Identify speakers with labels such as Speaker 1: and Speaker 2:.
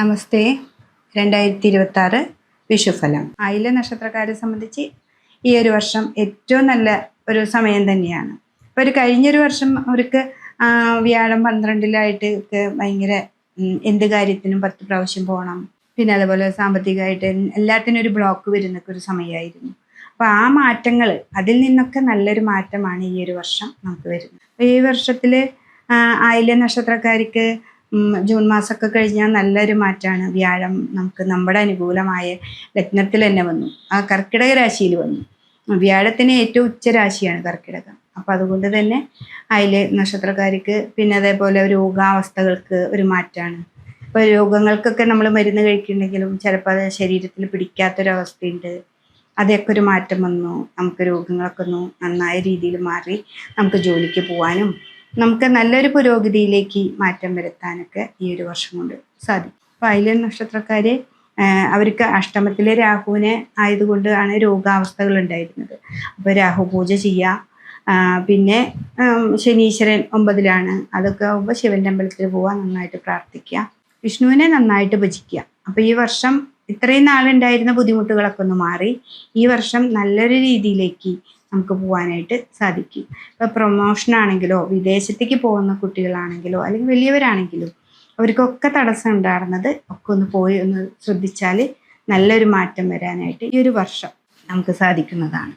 Speaker 1: നമസ്തേ. 2026 വിഷുഫലം. ആയില്യ നക്ഷത്രക്കാരെ സംബന്ധിച്ച് ഈ ഒരു വർഷം ഏറ്റവും നല്ല ഒരു സമയം തന്നെയാണ്. ഇപ്പോൾ ഒരു കഴിഞ്ഞൊരു വർഷം അവർക്ക് വ്യാഴം 12-ലായിട്ട് ഒക്കെ ഭയങ്കര എന്ത് കാര്യത്തിനും 10 പ്രാവശ്യം പോകണം, പിന്നെ അതുപോലെ സാമ്പത്തികമായിട്ട് എല്ലാത്തിനും ഒരു ബ്ലോക്ക് വരുന്നൊക്കെ ഒരു സമയമായിരുന്നു. അപ്പോൾ ആ മാറ്റങ്ങൾ, അതിൽ നിന്നൊക്കെ നല്ലൊരു മാറ്റമാണ് ഈ ഒരു വർഷം നമുക്ക് വരുന്നത്. അപ്പോൾ ഈ വർഷത്തിൽ ആയില്യ നക്ഷത്രക്കാർക്ക് ജൂൺ മാസമൊക്കെ കഴിഞ്ഞാൽ നല്ലൊരു മാറ്റമാണ്. വ്യാഴം നമുക്ക് നമ്മുടെ അനുകൂലമായ ലഗ്നത്തിൽ തന്നെ വന്നു, ആ കർക്കിടക രാശിയിൽ വന്നു. വ്യാഴത്തിന് ഏറ്റവും ഉച്ചരാശിയാണ് കർക്കിടകം. അപ്പോൾ അതുകൊണ്ട് തന്നെ ആയില്യ നക്ഷത്രക്കാർക്ക് പിന്നെ അതേപോലെ രോഗാവസ്ഥകൾക്ക് ഒരു മാറ്റമാണ്. ഇപ്പോൾ രോഗങ്ങൾക്കൊക്കെ നമ്മൾ മരുന്ന് കഴിക്കുന്നുണ്ടെങ്കിലും ചിലപ്പോൾ അത് ശരീരത്തിൽ പിടിക്കാത്തൊരവസ്ഥയുണ്ട്. അതൊക്കെ ഒരു മാറ്റം വന്നു. നമുക്ക് രോഗങ്ങളൊക്കെ ഒന്ന് നന്നായ രീതിയിൽ മാറി നമുക്ക് ജോലിക്ക് പോകാനും നമുക്ക് നല്ലൊരു പുരോഗതിയിലേക്ക് മാറ്റം വരുത്താനൊക്കെ ഈ ഒരു വർഷം കൊണ്ട് സാധിക്കും. അപ്പോൾ ആയില്യ നക്ഷത്രക്കാര് അവർക്ക് അഷ്ടമത്തിലെ രാഹുവിനെ ആയതുകൊണ്ട് ആണ് രോഗാവസ്ഥകൾ ഉണ്ടായിരുന്നത്. അപ്പോൾ രാഹു പൂജ ചെയ്യുക, പിന്നെ ശനീശ്വരൻ 9-ലാണ്, അതൊക്കെ ആകുമ്പോൾ ശിവൻ്റെ അമ്പലത്തിൽ പോവുക, നന്നായിട്ട് പ്രാർത്ഥിക്കുക, വിഷ്ണുവിനെ നന്നായിട്ട് ഭജിക്കുക. അപ്പോൾ ഈ വർഷം ഇത്രയും നാളുണ്ടായിരുന്ന ബുദ്ധിമുട്ടുകളൊക്കെ ഒന്ന് മാറി ഈ വർഷം നല്ലൊരു രീതിയിലേക്ക് നമുക്ക് പോകാനായിട്ട് സാധിക്കും. ഇപ്പോൾ പ്രൊമോഷൻ ആണെങ്കിലോ വിദേശത്തേക്ക് പോകുന്ന കുട്ടികളാണെങ്കിലോ അല്ലെങ്കിൽ വലിയവരാണെങ്കിലും അവർക്കൊക്കെ തടസ്സം ഉണ്ടാകുന്നത് ഒക്കെ ഒന്ന് പോയി ഒന്ന് ശ്രദ്ധിച്ചാൽ നല്ലൊരു മാറ്റം വരാനായിട്ട് ഈ ഒരു വർഷം നമുക്ക് സാധിക്കുന്നതാണ്.